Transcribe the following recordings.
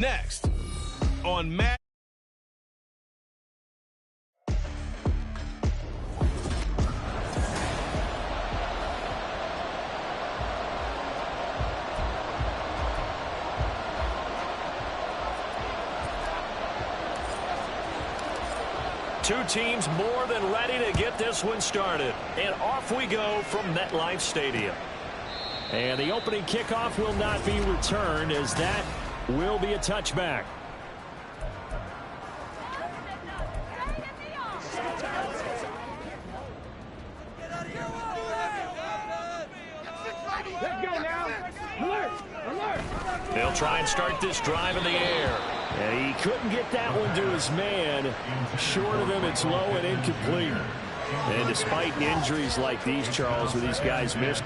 Next on Matt. Two teams more than ready to get this one started. And off we go from MetLife Stadium. And the opening kickoff will not be returned, as that will be a touchback. Let's go now. Alert! Alert! They'll try and start this drive in the air. And he couldn't get that one to his man. Short of him, it's low and incomplete. And despite injuries like these, Charles, where these guys missed,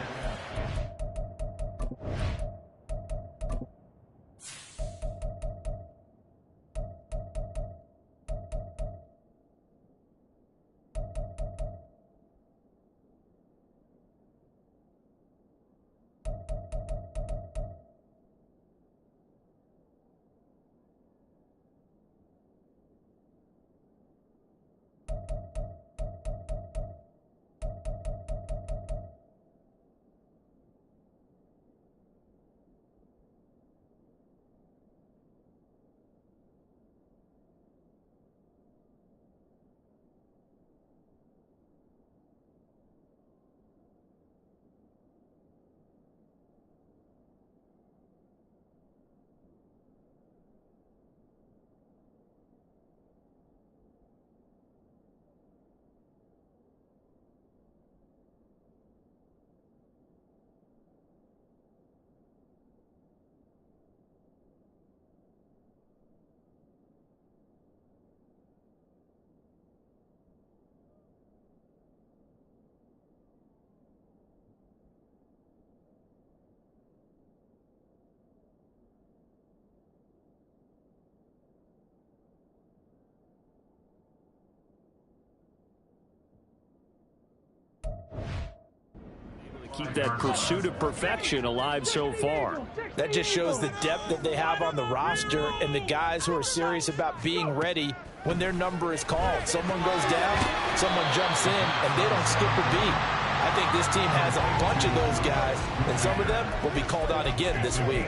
keep that pursuit of perfection alive so far. That just shows the depth that they have on the roster and the guys who are serious about being ready when their number is called. Someone goes down, someone jumps in, and they don't skip a beat. I think this team has a bunch of those guys, and some of them will be called on again this week.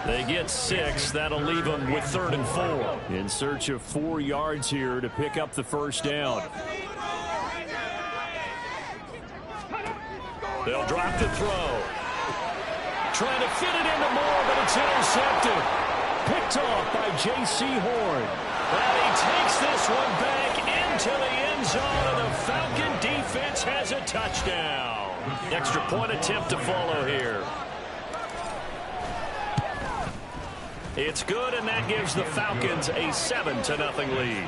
They get 6. That'll leave them with 3rd and 4. In search of 4 yards here to pick up the first down. They'll drop the throw. Trying to fit it into Moore, but it's intercepted. Picked off by J.C. Horn. And he takes this one back into the end zone, and the Falcon defense has a touchdown. Extra point attempt to follow here. It's good, and that gives the Falcons a 7-0 lead.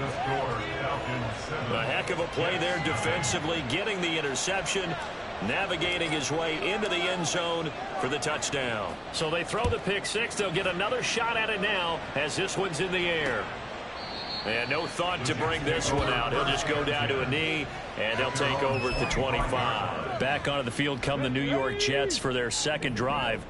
A heck of a play there defensively, getting the interception, navigating his way into the end zone for the touchdown. So they throw the pick 6. They'll get another shot at it now as this one's in the air. And no thought to bring this one out. He'll just go down to a knee, and they'll take over at the 25. Back onto the field come the New York Jets for their second drive.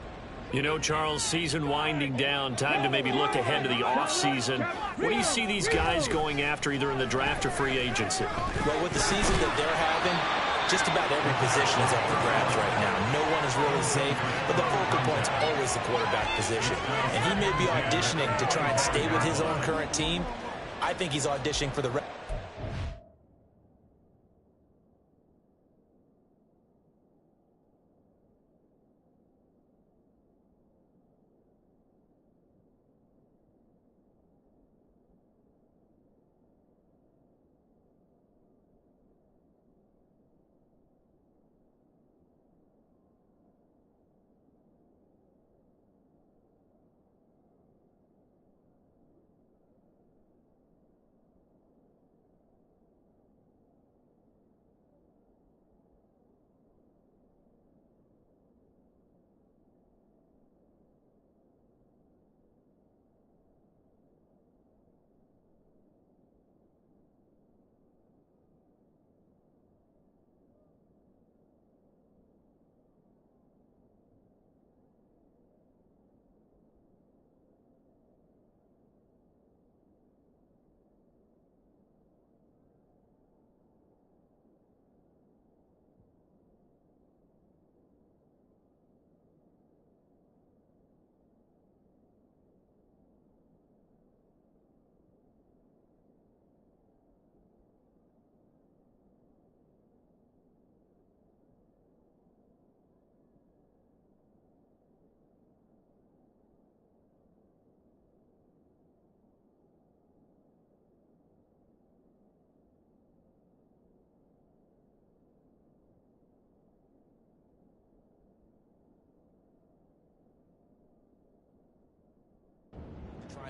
You know, Charles, season winding down, time to maybe look ahead to the offseason. What do you see these guys going after either in the draft or free agency? Well, with the season that they're having, just about every position is up for grabs right now. No one is really safe, but the focal point's always the quarterback position. And he may be auditioning to try and stay with his own current team. I think he's auditioning for the rest.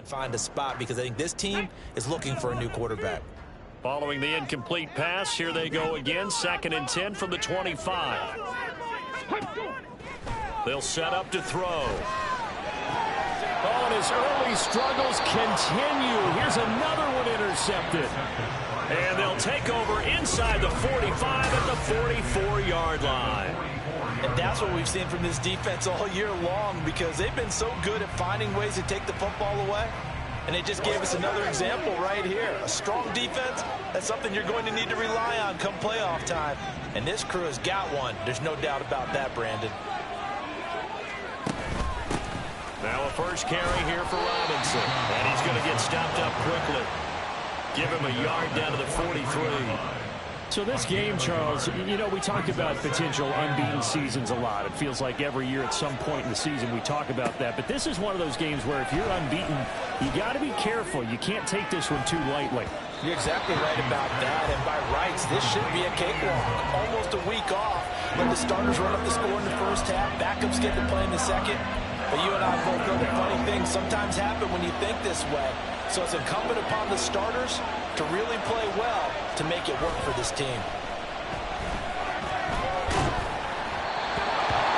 can't find a spot because I think this team is looking for a new quarterback. Following the incomplete pass, here they go again. 2nd and 10 from the 25. They'll set up to throw. Oh, and his early struggles continue. Here's another one intercepted. And they'll take over inside the 45 at the 44-yard line. And that's what we've seen from this defense all year long, because they've been so good at finding ways to take the football away. And they just gave us another example right here. A strong defense, that's something you're going to need to rely on come playoff time. And this crew has got one. There's no doubt about that, Brandon. Now a first carry here for Robinson. And he's going to get stopped up quickly. Give him a yard down to the 43. So this game, Charles, you know, we talked about potential unbeaten seasons a lot. It feels like every year at some point in the season we talk about that. But this is one of those games where if you're unbeaten, you got to be careful. You can't take this one too lightly. You're exactly right about that. And by rights, this should be a cakewalk. Almost a week off. Let the starters run up the score in the first half. Backups get to play in the second. But you and I both know that funny things sometimes happen when you think this way. So it's incumbent upon the starters to really play well to make it work for this team.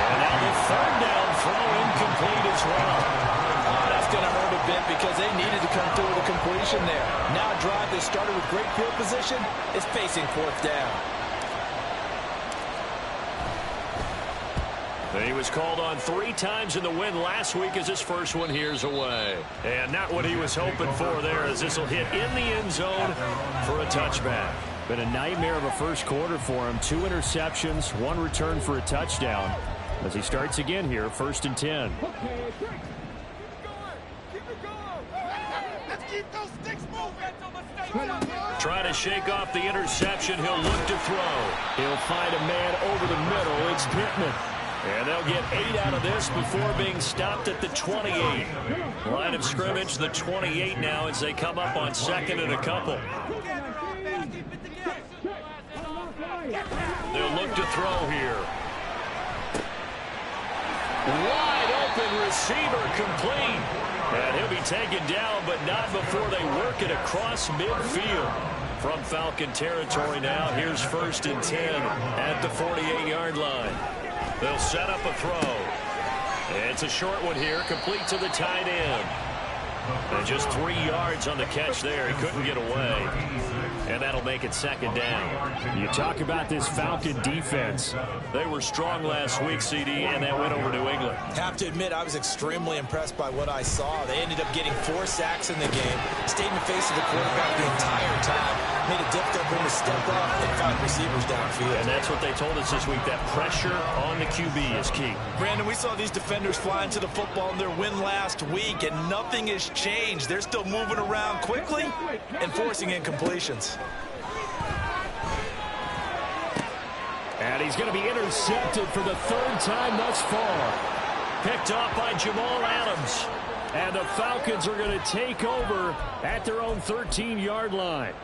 And now the 3rd down throw incomplete as well. That's going to hurt a bit because they needed to come through with a completion there. Now a drive that started with great field position is facing 4th down. He was called on 3 times in the win last week as his first one here's away. And not what he was hoping for there, as this will hit in the end zone for a touchback. Been a nightmare of a first quarter for him. 2 interceptions, 1 return for a touchdown. As he starts again here, 1st and 10. Trying to shake off the interception. He'll look to throw. He'll find a man over the middle. It's Pittman. And they'll get 8 out of this before being stopped at the 28. Line of scrimmage, the 28 now as they come up on 2nd and a couple. They'll look to throw here. Wide open receiver complete. And he'll be taken down, but not before they work it across midfield. From Falcon territory now, here's 1st and 10 at the 48-yard line. They'll set up a throw. It's a short one here, complete to the tight end. And just 3 yards on the catch there. He couldn't get away. And that'll make it 2nd down. You talk about this Falcon defense. They were strong last week, CD, and that went over New England. Have to admit, I was extremely impressed by what I saw. They ended up getting 4 sacks in the game, stayed in the face of the quarterback the entire time, made it difficult for him to step up and find receivers downfield. And that's what they told us this week, that pressure on the QB is key. Brandon, we saw these defenders flying to the football in their win last week, and nothing has changed. They're still moving around quickly and forcing incompletions. And he's going to be intercepted for the 3rd time thus far. Picked off by Jamal Adams. And the Falcons are going to take over at their own 13-yard line.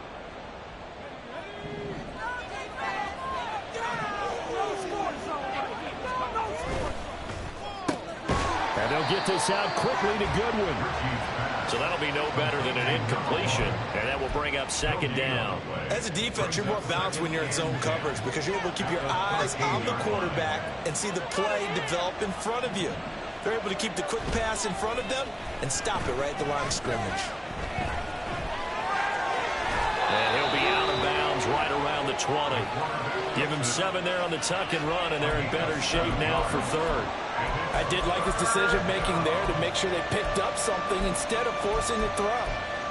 And they'll get this out quickly to Goodwin. So that'll be no better than an incompletion, and that will bring up 2nd down. As a defense, you're more balanced when you're in zone coverage because you're able to keep your eyes on the quarterback and see the play develop in front of you. They're able to keep the quick pass in front of them and stop it right at the line of scrimmage. And he'll be out of bounds right around the 20. Give him 7 there on the tuck and run, and they're in better shape now for 3rd. I did like his decision-making there to make sure they picked up something instead of forcing a throw.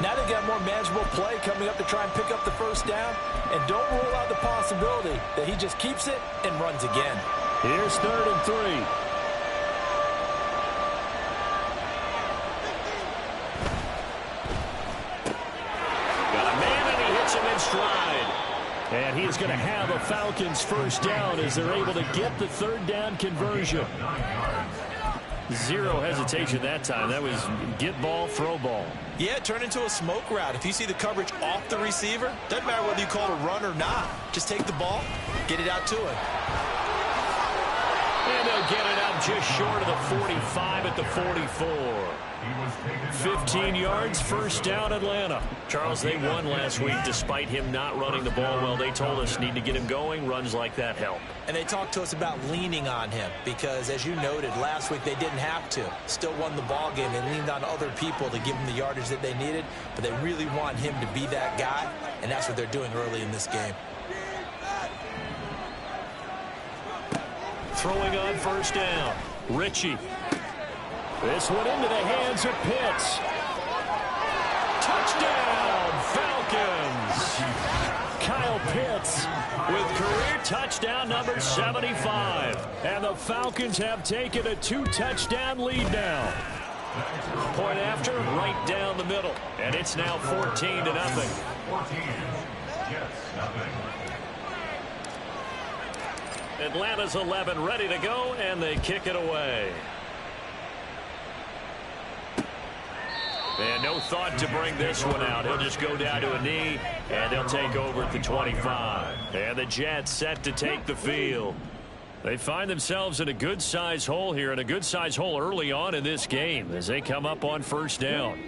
Now they got more manageable play coming up to try and pick up the 1st down. And don't rule out the possibility that he just keeps it and runs again. Here's 3rd and 3. Got a man, and he hits him in stride. And he is going to have a Falcons 1st down as they're able to get the 3rd down conversion. Zero hesitation that time. That was get ball, throw ball. Yeah, it turned into a smoke route. If you see the coverage off the receiver, doesn't matter whether you call it a run or not. Just take the ball, get it out to him. And they'll they'll get it up just short of the 45 at the 44. 15 yards, first down, Atlanta. Charles, they won last week despite him not running the ball well. They told us need to get him going. Runs like that help. And they talked to us about leaning on him because, as you noted, last week they didn't have to. Still won the ball game. They leaned on other people to give them the yardage that they needed, but they really want him to be that guy, and that's what they're doing early in this game. Throwing on first down, Ritchie. This one into the hands of Pitts. Touchdown, Falcons. Kyle Pitts with career touchdown number 75. And the Falcons have taken a 2-touchdown lead now. Point after, right down the middle. And it's now 14-0. 14. Yes, nothing. Atlanta's 11 ready to go, and they kick it away. And no thought to bring this one out. He'll just go down to a knee, and they'll take over at the 25. And the Jets set to take the field. They find themselves in a good-sized hole here, and a good-sized hole early on in this game as they come up on first down.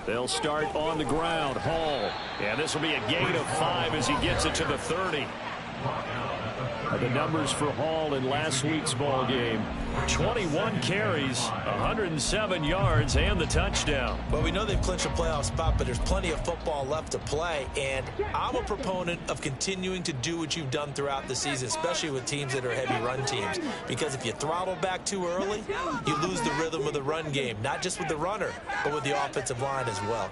They'll start on the ground. Hall. And this will be a gain of 5 as he gets it to the 30. The numbers for Hall in last week's ball game: 21 carries, 107 yards, and the touchdown. Well, we know they've clinched a playoff spot, but there's plenty of football left to play, and I'm a proponent of continuing to do what you've done throughout the season, especially with teams that are heavy run teams, because if you throttle back too early, you lose the rhythm of the run game, not just with the runner, but with the offensive line as well.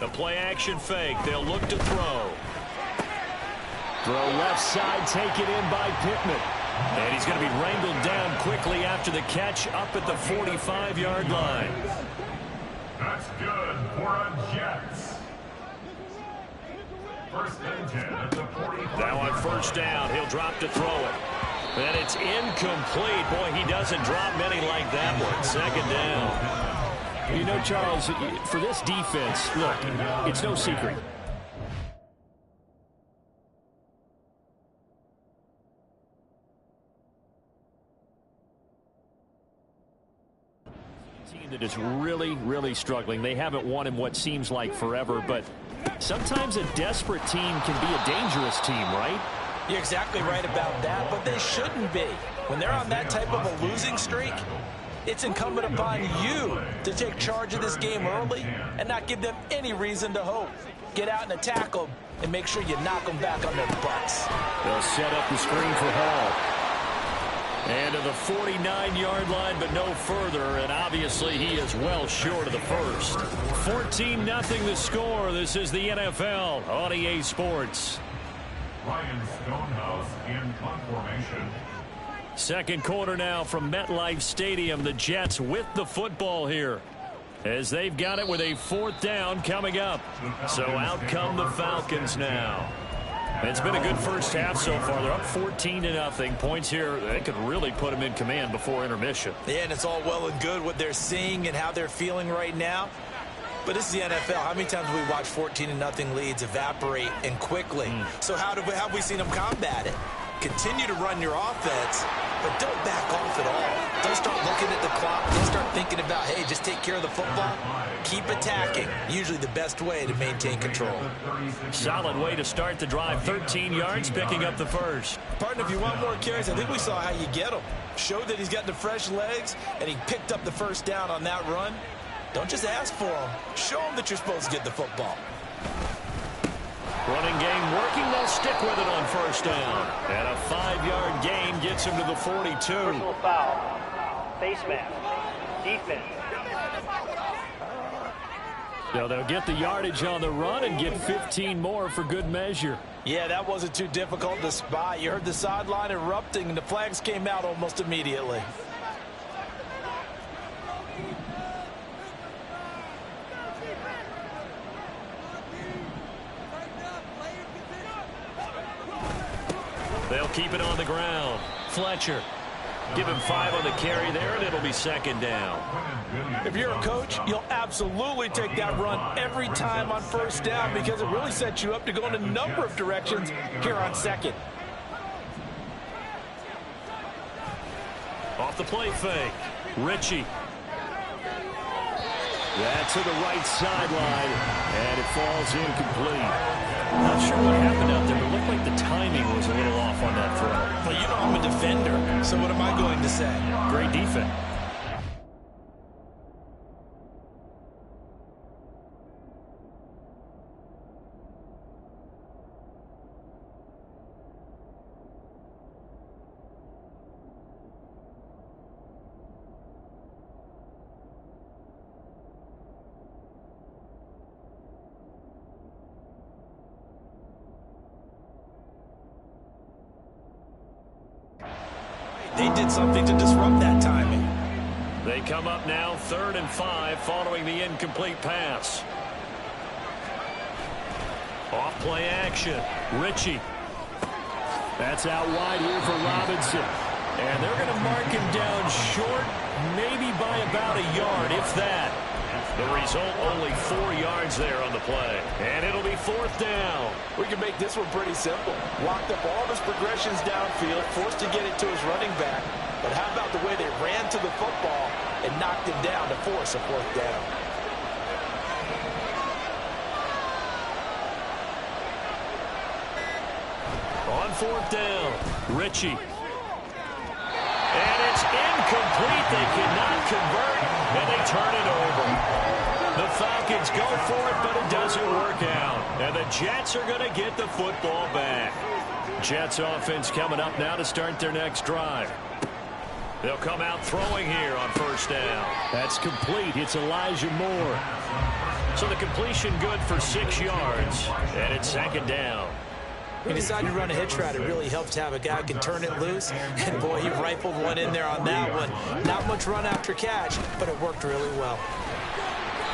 The play-action fake. They'll look to throw. Throw left side, taken in by Pittman. And he's going to be wrangled down quickly after the catch up at the 45-yard line. That's good for a Jets. First and 10 at the 45. Now on first down, he'll drop to throw it. And it's incomplete. Boy, he doesn't drop many like that one. Second down. You know, Charles, for this defense, look, it's no secret. Team that is really, really struggling. They haven't won in what seems like forever, but sometimes a desperate team can be a dangerous team, right? You're exactly right about that, but they shouldn't be. When they're on that type of a losing streak, it's incumbent upon you to take charge of this game early and not give them any reason to hope. Get out and attack them and make sure you knock them back on their butts. They'll set up the screen for Hall. And to the 49-yard line, but no further, and obviously he is well short of the first. 14-0 the score. This is the NFL on EA Sports. Ryan Stonehouse in conformation. Second quarter now from MetLife Stadium. The Jets with the football here as they've got it with a fourth down coming up. So out come the Falcons now. It's been a good first half so far. They're up 14-0. Points here, they could really put them in command before intermission. Yeah, and it's all well and good what they're seeing and how they're feeling right now. But this is the NFL. How many times have we watched 14-0 leads evaporate and quickly? So how have we seen them combat it? Continue to run your offense, but don't back off at all. Don't start looking at the clock. Don't start thinking about, hey, just take care of the football. Keep attacking. Usually the best way to maintain control. Solid way to start the drive. 13 yards, picking up the first. Partner, if you want more carries, I think we saw how you get them. Showed that he's got the fresh legs, and he picked up the first down on that run. Don't just ask for them. Show them that you're supposed to get the football. Running game working. They'll stick with it on first down. And a 5-yard gain gets him to the 42. Personal foul. Face mask. Defense. So they'll get the yardage on the run and get 15 more for good measure. Yeah, that wasn't too difficult to spot. You heard the sideline erupting, and the flags came out almost immediately. They'll keep it on the ground. Fletcher. Give him 5 on the carry there, and it'll be second down. If you're a coach, you'll absolutely take that run every time on first down because it really sets you up to go in a number of directions here on second. Off the play fake, Ritchie. That's to the right sideline, and it falls incomplete. Not sure what happened out there, but it looked like the timing was a little off on that throw. Well, you know I'm a defender, so what am I going to say? Great defense. They did something to disrupt that timing. They come up now 3rd and 5 following the incomplete pass. Off play action, Ritchie. That's out wide here for Robinson. And they're going to mark him down short, maybe by about a yard, if that. The result, only 4 yards there on the play. And it'll be 4th down. We can make this one pretty simple. Locked up all of his progressions downfield, forced to get it to his running back. But how about the way they ran to the football and knocked him down to force a 4th down? On 4th down, Ritchie. And it's incomplete. They cannot convert, and they turn it over. The Falcons go for it, but it doesn't work out. And the Jets are going to get the football back. Jets offense coming up now to start their next drive. They'll come out throwing here on 1st down. That's complete. It's Elijah Moore. So the completion good for 6 yards, and it's 2nd down. He decided to run a hitch route. It really helps to have a guy who can turn it loose. And, boy, he rifled one in there on that one. Not much run after catch, but it worked really well.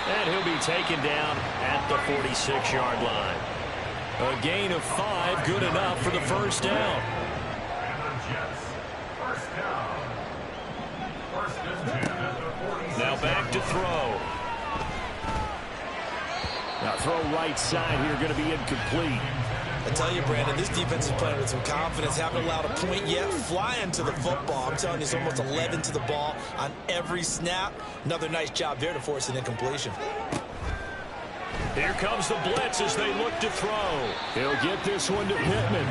And he'll be taken down at the 46-yard line. A gain of 5, good enough for the 1st down. And the Jets, 1st down. 1st and 10 at the 46. Now back to throw. Now throw right side here, going to be incomplete. I tell you, Brandon, this defense is playing with some confidence. Haven't allowed a point yet. Flying to the football. I'm telling you, it's almost 11 to the ball on every snap. Another nice job there to force an incompletion. Here comes the blitz as they look to throw. He'll get this one to Pittman.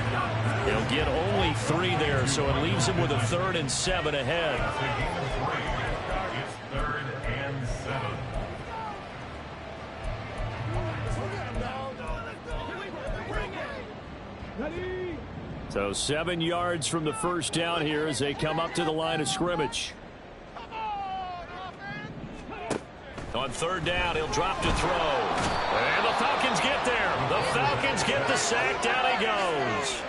He'll get only 3 there, so it leaves him with a 3rd and 7 ahead. It's 3rd and 7. So 7 yards from the 1st down here as they come up to the line of scrimmage. On 3rd down, he'll drop to throw. And the Falcons get there. The Falcons get the sack. Down he goes.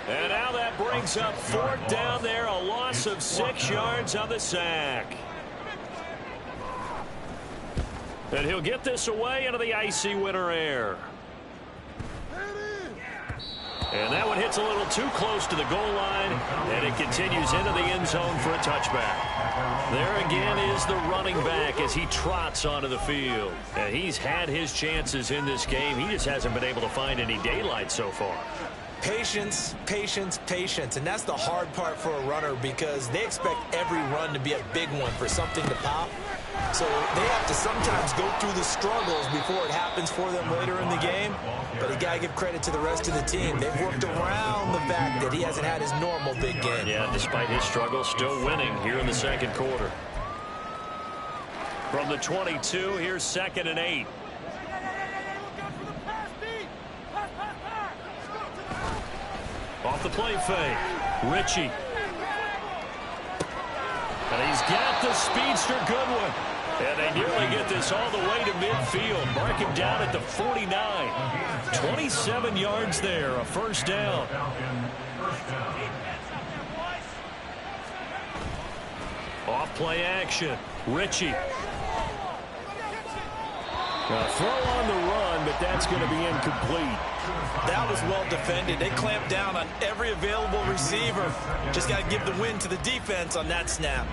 And now that brings up 4th down there. A loss of 6 yards on the sack. And he'll get this away into the icy winter air. And that one hits a little too close to the goal line, and it continues into the end zone for a touchback. There again is the running back as he trots onto the field. And he's had his chances in this game. He just hasn't been able to find any daylight so far. Patience, patience, patience. And that's the hard part for a runner because they expect every run to be a big one for something to pop. So they have to sometimes go through the struggles before it happens for them later in the game. But you got to give credit to the rest of the team. They've worked around the fact that he hasn't had his normal big game. Yeah, despite his struggles, still winning here in the 2nd quarter. From the 22, here's 2nd and 8. Off the play fake, Ritchie. And he's got the speedster, good one. And they nearly get this all the way to midfield. Mark him down at the 49. 27 yards there, a 1st down. Off play action, Ritchie. Throw on the run, but that's going to be incomplete. That was well defended. They clamped down on every available receiver. Just got to give the win to the defense on that snap.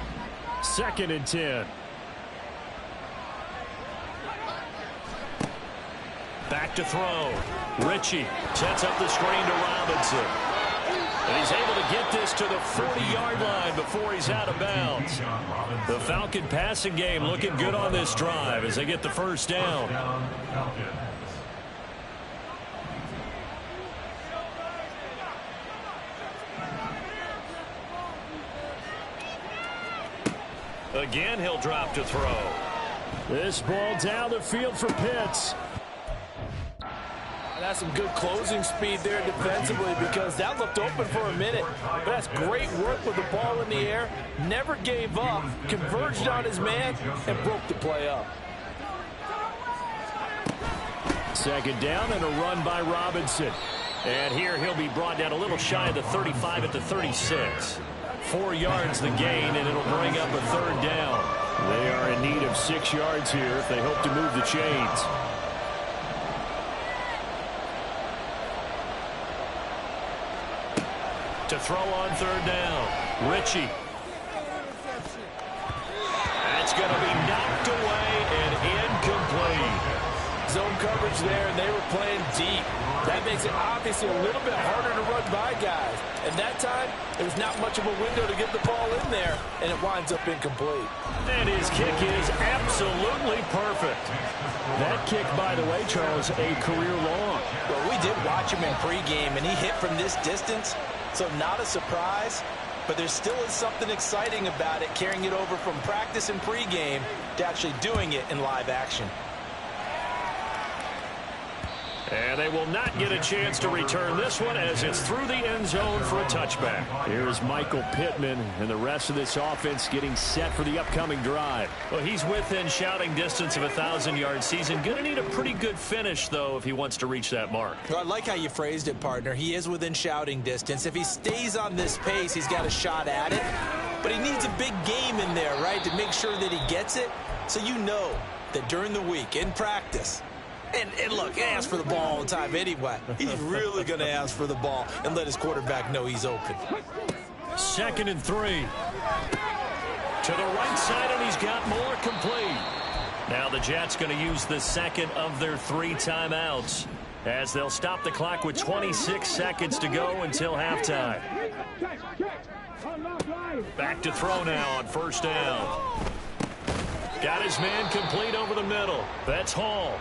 2nd and 10. Back to throw. Ritchie sets up the screen to Robinson. And he's able to get this to the 40-yard line before he's out of bounds. The Falcon passing game looking good on this drive as they get the first down. Again, he'll drop to throw. This ball down the field for Pitts. That's some good closing speed there defensively because that looked open for a minute. But that's great work with the ball in the air. Never gave up, converged on his man, and broke the play up. 2nd down and a run by Robinson. And here he'll be brought down a little shy of the 35 at the 36. 4 yards the gain, and it'll bring up a 3rd down. They are in need of 6 yards here if they hope to move the chains. To throw on 3rd down. Ritchie. That's going to be knocked away and incomplete. Zone coverage there, and they were playing deep. That makes it obviously a little bit harder to run by guys. And that time, there was not much of a window to get the ball in there, and it winds up incomplete. And his kick is absolutely perfect. That kick, by the way, Charles, a career long. Well, we did watch him in pregame, and he hit from this distance, so not a surprise. But there still is something exciting about it, carrying it over from practice and pregame to actually doing it in live action. And they will not get a chance to return this one as it's through the end zone for a touchback. Here's Michael Pittman and the rest of this offense getting set for the upcoming drive. Well, he's within shouting distance of a 1,000-yard season. Going to need a pretty good finish, though, if he wants to reach that mark. Well, I like how you phrased it, partner. He is within shouting distance. If he stays on this pace, he's got a shot at it. But he needs a big game in there, right, to make sure that he gets it. So you know that during the week, in practice, and look, he asks for the ball all the time anyway. He's really going to ask for the ball and let his quarterback know he's open. 2nd and 3. To the right side, and he's got more complete. Now the Jets going to use the second of their 3 timeouts as they'll stop the clock with 26 seconds to go until halftime. Back to throw now on 1st down. Got his man complete over the middle. That's Hall.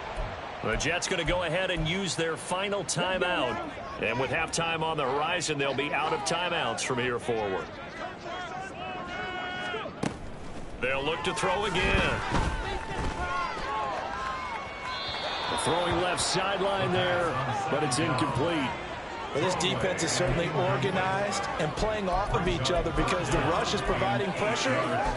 The Jets going to go ahead and use their final timeout. And with halftime on the horizon, they'll be out of timeouts from here forward. They'll look to throw again. Throwing left sideline there, but it's incomplete. Well, this defense is certainly organized and playing off of each other because the rush is providing pressure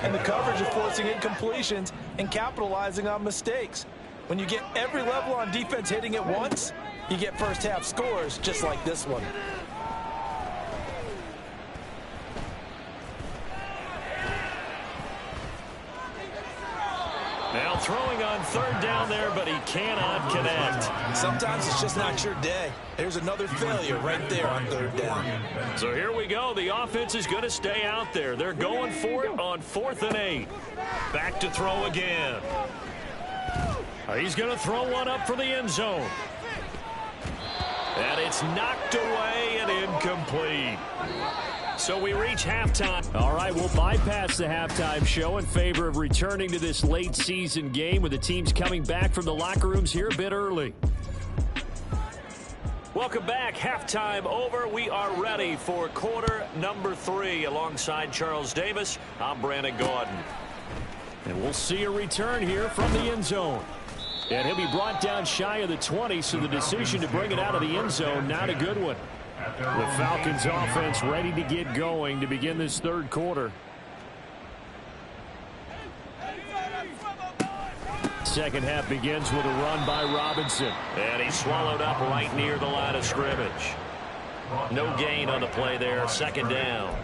and the coverage is forcing incompletions and capitalizing on mistakes. When you get every level on defense hitting at once, you get first half scores just like this one. Now throwing on 3rd down there, but he cannot connect. Sometimes it's just not your day. There's another failure right there on 3rd down. So here we go. The offense is going to stay out there. They're going for it on 4th and 8. Back to throw again. He's going to throw one up for the end zone. And it's knocked away and incomplete. So we reach halftime. All right, we'll bypass the halftime show in favor of returning to this late season game with the teams coming back from the locker rooms here a bit early. Welcome back. Halftime over. We are ready for quarter number 3. Alongside Charles Davis, I'm Brandon Gordon. And we'll see a return here from the end zone. And he'll be brought down shy of the 20, so the decision to bring it out of the end zone, not a good one. The Falcons offense ready to get going to begin this 3rd quarter. Second half begins with a run by Robinson. And he's swallowed up right near the line of scrimmage. No gain on the play there. 2nd down.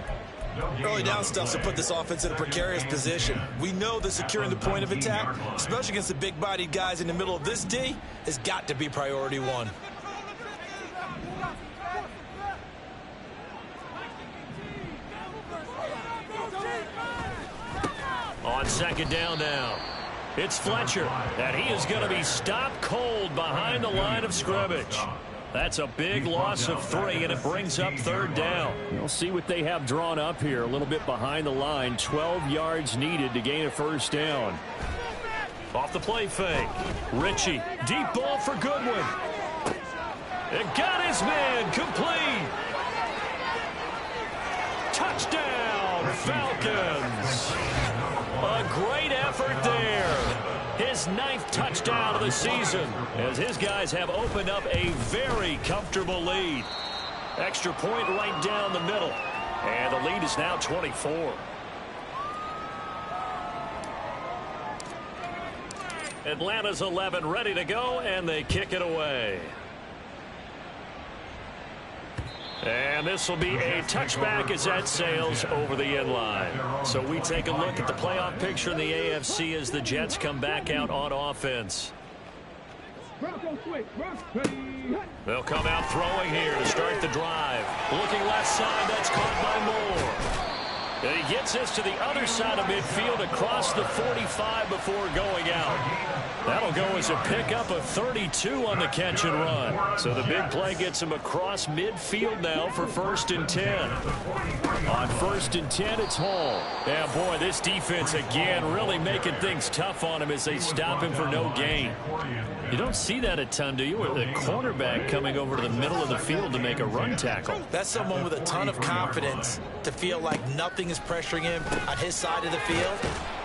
Early down stuff to put this offense in a precarious position. We know that securing the point of attack, especially against the big-bodied guys in the middle of this D, has got to be priority one. On second down now, it's Fletcher, and he is going to be stopped cold behind the line of scrimmage. That's a big loss of 3, and it brings up third down. We'll see what they have drawn up here. A little bit behind the line. 12 yards needed to gain a first down. Off the play fake. Ritchie, deep ball for Goodwin. It got his man complete. Touchdown, Falcons. A great effort there. His 9th touchdown of the season as his guys have opened up a very comfortable lead. Extra point right down the middle. And the lead is now 24. Atlanta's 11 ready to go, and they kick it away. And this will be a touchback as that sails over the end line. So we take a look at the playoff picture in the AFC as the Jets come back out on offense. They'll come out throwing here to start the drive. Looking left side, that's caught by Moore. And he gets this to the other side of midfield across the 45 before going out. That'll go as a pickup of 32 on the catch and run. So the big play gets him across midfield now for 1st and 10. On 1st and 10, it's Hall. Yeah, boy, this defense again really making things tough on him as they stop him for no gain. You don't see that a ton, do you? With the cornerback coming over to the middle of the field to make a run tackle. That's someone with a ton of confidence to feel like nothing is pressuring him on his side of the field.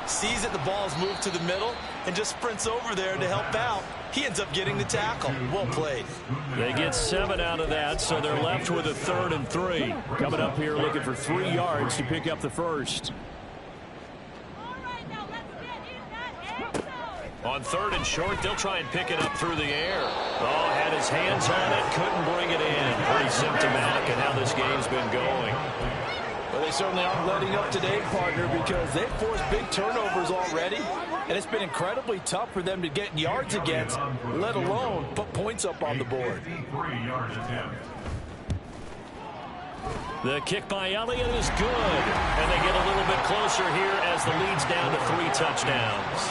Sees that the ball's moved to the middle and just sprints over there to help out. He ends up getting the tackle. Well played. They get 7 out of that, so they're left with a 3rd and 3. Coming up here looking for 3 yards to pick up the first. On 3rd and short, they'll try and pick it up through the air. Oh, had his hands on it, couldn't bring it in. Pretty symptomatic of how this game's been going. Well, they certainly aren't letting up today, partner, because they've forced big turnovers already, and it's been incredibly tough for them to get yards against, let alone put points up on the board. The kick by Elliott is good, and they get a little bit closer here as the lead's down to 3 touchdowns.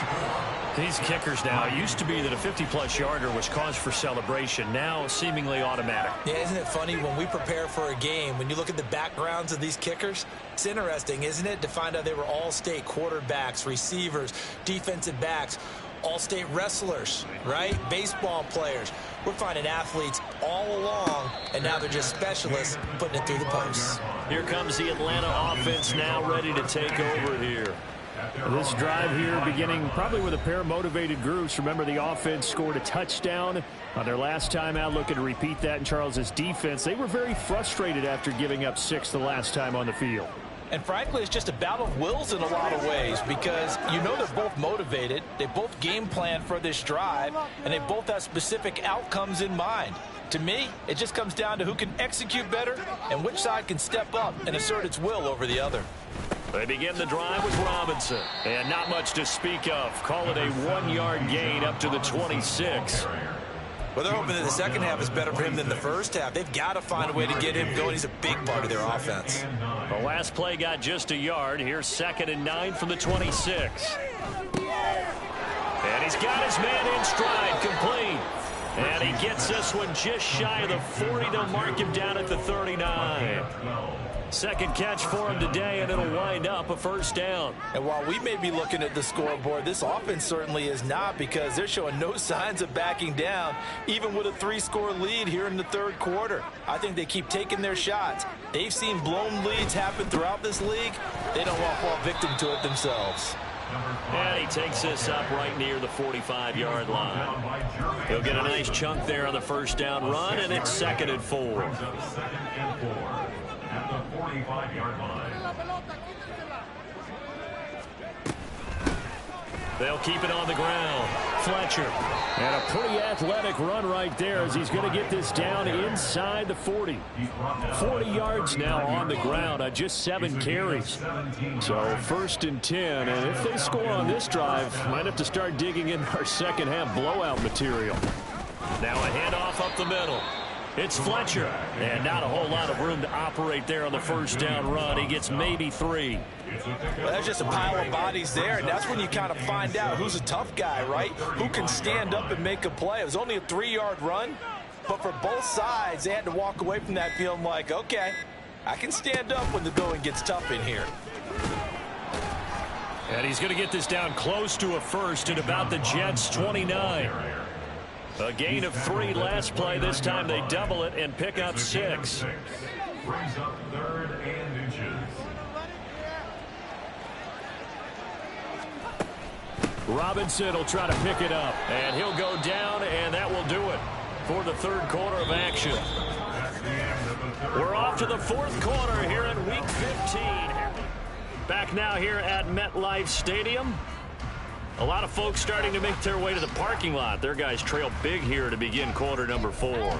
These kickers now, it used to be that a 50-plus yarder was cause for celebration, now seemingly automatic. Yeah, isn't it funny when we prepare for a game, when you look at the backgrounds of these kickers, it's interesting, isn't it, to find out they were all-state quarterbacks, receivers, defensive backs, all-state wrestlers, right? Baseball players. We're finding athletes all along, and now they're just specialists putting it through the posts. Here comes the Atlanta offense now ready to take over here. This drive here beginning probably with a pair of motivated groups. Remember, the offense scored a touchdown on their last time out. Looking to repeat that in Charles's defense. They were very frustrated after giving up 6 the last time on the field. And frankly, it's just a battle of wills in a lot of ways because you know they're both motivated. They both game plan for this drive, and they both have specific outcomes in mind. To me, it just comes down to who can execute better and which side can step up and assert its will over the other. They begin the drive with Robinson. And not much to speak of. Call it a 1-yard gain up to the 26. Well, they're hoping that the second half is better for him than the first half. They've got to find a way to get him going. He's a big part of their offense. The last play got just a yard. Here's 2nd and 9 from the 26. And he's got his man in stride, complete. And he gets this one just shy of the 40. They'll mark him down at the 39. Second catch for him today, and it'll wind up a first down. And while we may be looking at the scoreboard, this offense certainly is not because they're showing no signs of backing down, even with a 3-score lead here in the 3rd quarter. I think they keep taking their shots. They've seen blown leads happen throughout this league. They don't want to fall victim to it themselves. And he takes this up right near the 45-yard line. He'll get a nice chunk there on the first down run, and it's 2nd and 4. At the 45-yard line. They'll keep it on the ground. Fletcher. And a pretty athletic run right there as he's going to get this down inside the 40. 40 yards now on the ground on just 7 carries. So 1st and 10. And if they score on this drive, might have to start digging in our second half blowout material. Now a handoff up the middle. It's Fletcher. And not a whole lot of room to operate there on the 1st down run. He gets maybe 3. Well, that's just a pile of bodies there, and that's when you kind of find out who's a tough guy, right? Who can stand up and make a play. It was only a 3-yard run, but for both sides, they had to walk away from that feeling like, okay, I can stand up when the going gets tough in here. And he's going to get this down close to a first at about the Jets' 29. A gain of 3 last play. This time they double it and pick up 6. Brings up 3rd and inches. Robinson will try to pick it up. And he'll go down, and that will do it for the 3rd quarter of action. We're off to the 4th quarter here in Week 15. Back now here at MetLife Stadium. A lot of folks starting to make their way to the parking lot. Their guys trail big here to begin quarter number 4.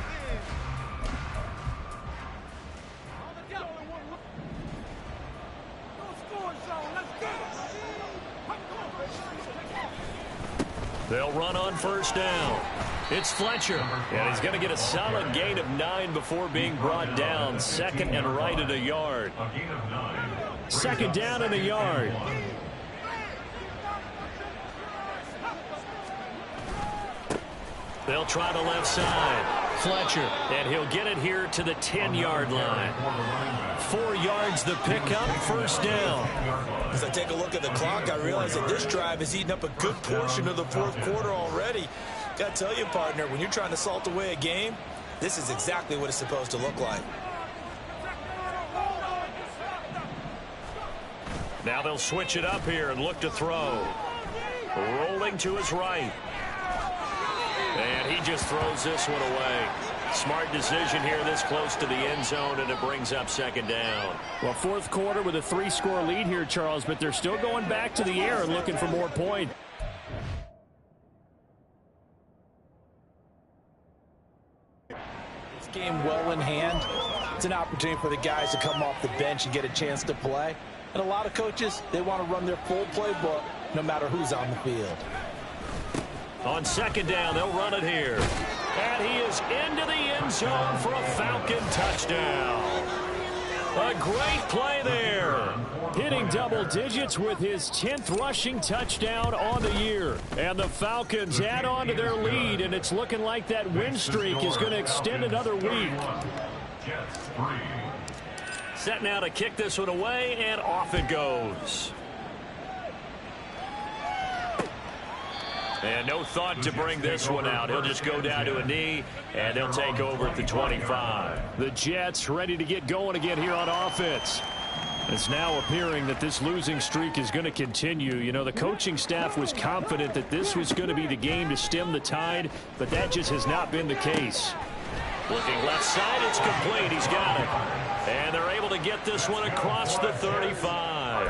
They'll run on 1st down. It's Fletcher. And he's going to get a solid gain of 9 before being brought down. 2nd and right at a yard. 2nd down and a yard. They'll try the left side. Fletcher. And he'll get it here to the 10-yard line. 4 yards the pickup. 1st down. As I take a look at the clock, I realize that this drive has eaten up a good portion of the 4th quarter already. Got to tell you, partner, when you're trying to salt away a game, this is exactly what it's supposed to look like. Now they'll switch it up here and look to throw. Rolling to his right. And he just throws this one away. Smart decision here this close to the end zone, and it brings up 2nd down. Well, 4th quarter with a 3-score lead here, Charles, but they're still going back to the air and looking for more points. This game well in hand. It's an opportunity for the guys to come off the bench and get a chance to play. And a lot of coaches, they want to run their full playbook no matter who's on the field. On 2nd down, they'll run it here. And he is into the end zone for a Falcon touchdown. A great play there. Hitting double digits with his 10th rushing touchdown on the year. And the Falcons add on to their lead, and it's looking like that win streak is going to extend another week. Set now to kick this one away, and off it goes. And no thought to bring this one out. He'll just go down to a knee, and they'll take over at the 25. The Jets ready to get going again here on offense. It's now appearing that this losing streak is going to continue. You know, the coaching staff was confident that this was going to be the game to stem the tide, but that just has not been the case. Looking left side, it's complete. He's got it. And they're able to get this one across the 35.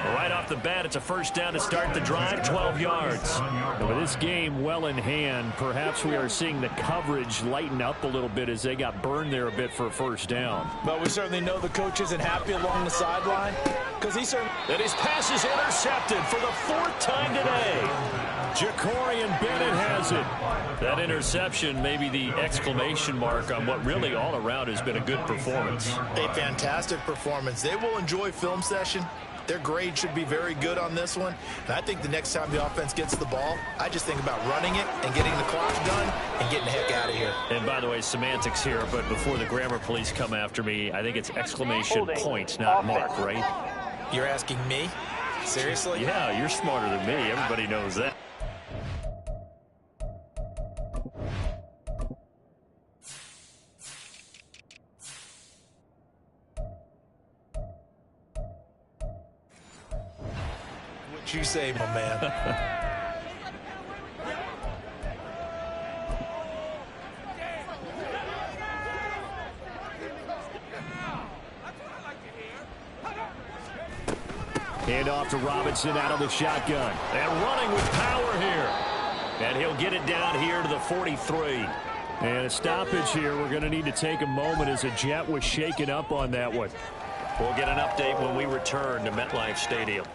Right off the bat, it's a 1st down to start the drive, 12 yards. And with this game well in hand, perhaps we are seeing the coverage lighten up a little bit as they got burned there a bit for a 1st down. But we certainly know the coach isn't happy along the sideline because he's certainly... And his pass is intercepted for the 4th time today. Jacorian Bennett has it. That interception may be the exclamation mark on what really all around has been a good performance. A fantastic performance. They will enjoy film session. Their grade should be very good on this one. And I think the next time the offense gets the ball, I just think about running it and getting the clock done and getting the heck out of here. And by the way, semantics here, but before the grammar police come after me, I think it's exclamation point, not mark, right? You're asking me? Seriously? Yeah, you're smarter than me. Everybody knows that. What you say, my man? Hand off to Robinson out of the shotgun. And running with power here. And he'll get it down here to the 43. And a stoppage here. We're going to need to take a moment as a Jet was shaken up on that one. We'll get an update when we return to MetLife Stadium.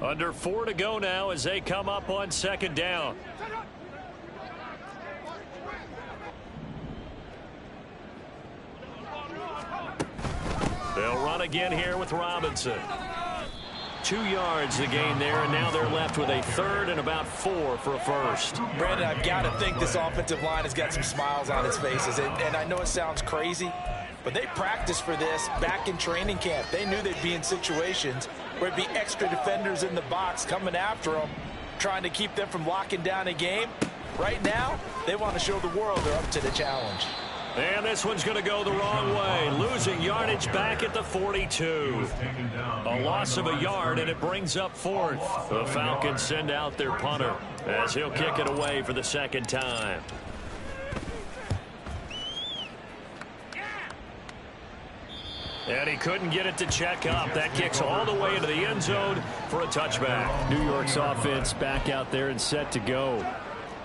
Under 4 to go now as they come up on second down. They'll run again here with Robinson. 2 yards the gain there, and now they're left with a third and about 4 for a first. Brandon, I've got to think this offensive line has got some smiles on its faces. And I know it sounds crazy, but they practiced for this back in training camp. They knew they'd be in situations where it'd be extra defenders in the box coming after them, trying to keep them from locking down a game. Right now, they want to show the world they're up to the challenge. And this one's going to go the wrong way. Losing yardage back at the 42. A loss of a yard, and it brings up 4th. The Falcons send out their punter as he'll kick it away for the second time. And he couldn't get it to check up. That kicks all the way into the end zone for a touchback. New York's offense back out there and set to go.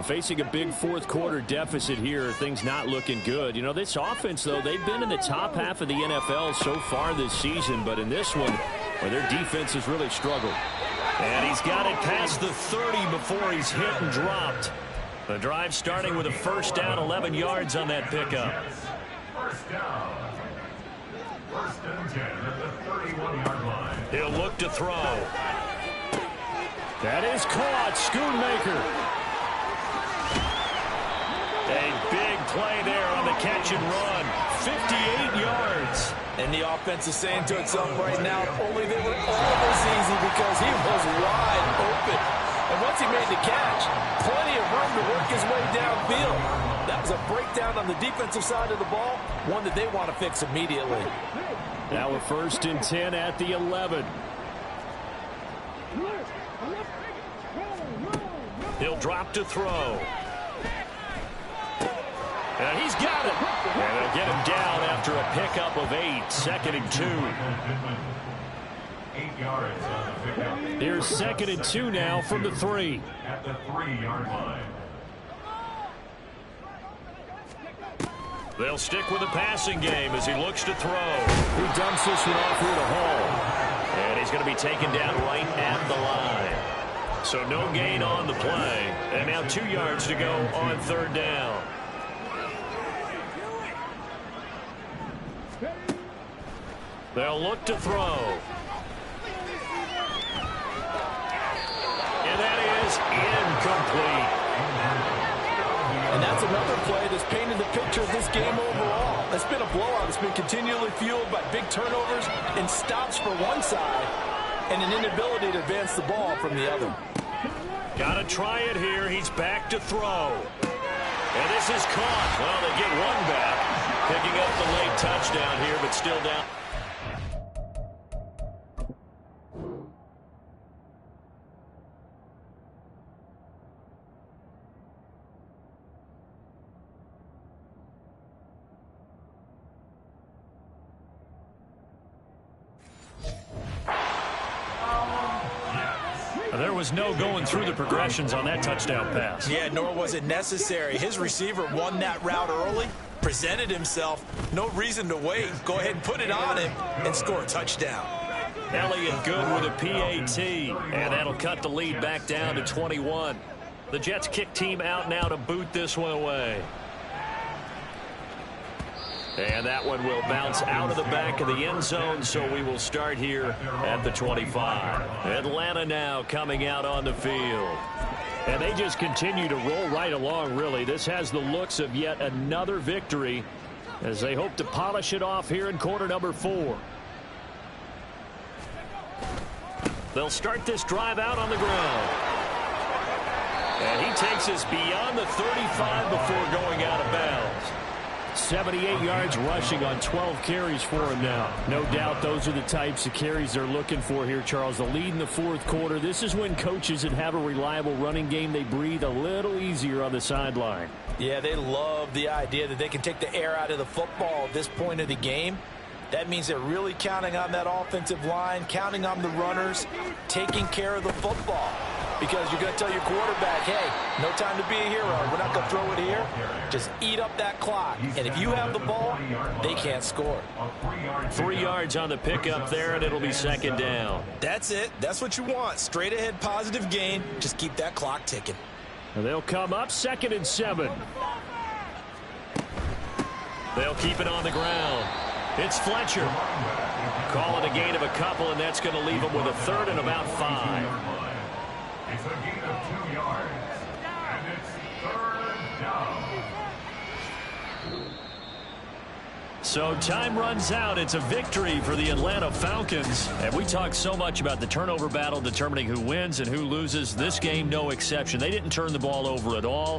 Facing a big fourth quarter deficit here, things not looking good. You know, this offense, though, they've been in the top half of the NFL so far this season, but in this one, where their defense has really struggled. And he's got it past the 30 before he's hit and dropped. The drive starting with a first down, 11 yards on that pickup. First down. First and 10 at the 31-yard line. He'll look to throw. That is caught. Schoonmaker. A big play there on the catch and run. 58 yards. And the offense is saying to itself right now, only they were all this easy because he was wide open. And once he made the catch, plenty of room to work his way downfield. That was a breakdown on the defensive side of the ball, one that they want to fix immediately. Now a first and 10 at the 11. He'll drop to throw. And he's got it. And they'll get him down after a pickup of 8. Second and 2. 8 yards on the pickup. Here's second and 2 now from the 3. At the 3-yard line. They'll stick with the passing game as he looks to throw. He dumps this one off here to Hall. And he's going to be taken down right at the line. So no gain on the play. And now 2 yards to go on third down. They'll look to throw. And that is incomplete. And that's another play that's painted the picture of this game overall. It's been a blowout. It's been continually fueled by big turnovers and stops for one side and an inability to advance the ball from the other. Got to try it here. He's back to throw. And this is caught. Well, they get one back. Picking up the late touchdown here, but still down. There was no going through the progressions on that touchdown pass. Yeah, nor was it necessary. His receiver won that route early, presented himself. No reason to wait. Go ahead and put it on him and score a touchdown. Elliott good with a PAT, and that'll cut the lead back down to 21. The Jets kick team out now to boot this one away. And that one will bounce out of the back of the end zone, so we will start here at the 25. Atlanta now coming out on the field. And they just continue to roll right along, really. This has the looks of yet another victory as they hope to polish it off here in quarter number 4. They'll start this drive out on the ground. And he takes us beyond the 35 before going out of bounds. 78 yards rushing on 12 carries for him now. No doubt those are the types of carries they're looking for here, Charles. The lead in the fourth quarter. This is when coaches that have a reliable running game, they breathe a little easier on the sideline. Yeah, they love the idea that they can take the air out of the football at this point of the game. That means they're really counting on that offensive line, counting on the runners, taking care of the football. Because you're going to tell your quarterback, hey, no time to be a hero. We're not going to throw it here. Just eat up that clock. And if you have the ball, they can't score. 3 yards on the pickup there, and it'll be second down. That's it. That's what you want. Straight ahead positive gain. Just keep that clock ticking. And they'll come up 2nd and 7. They'll keep it on the ground. It's Fletcher. Call it a gain of a couple, and that's going to leave them with a 3rd and about 5. It's a gain of 2 yards, and it's 3rd down. So time runs out. It's a victory for the Atlanta Falcons. And we talked so much about the turnover battle determining who wins and who loses. This game, no exception. They didn't turn the ball over at all.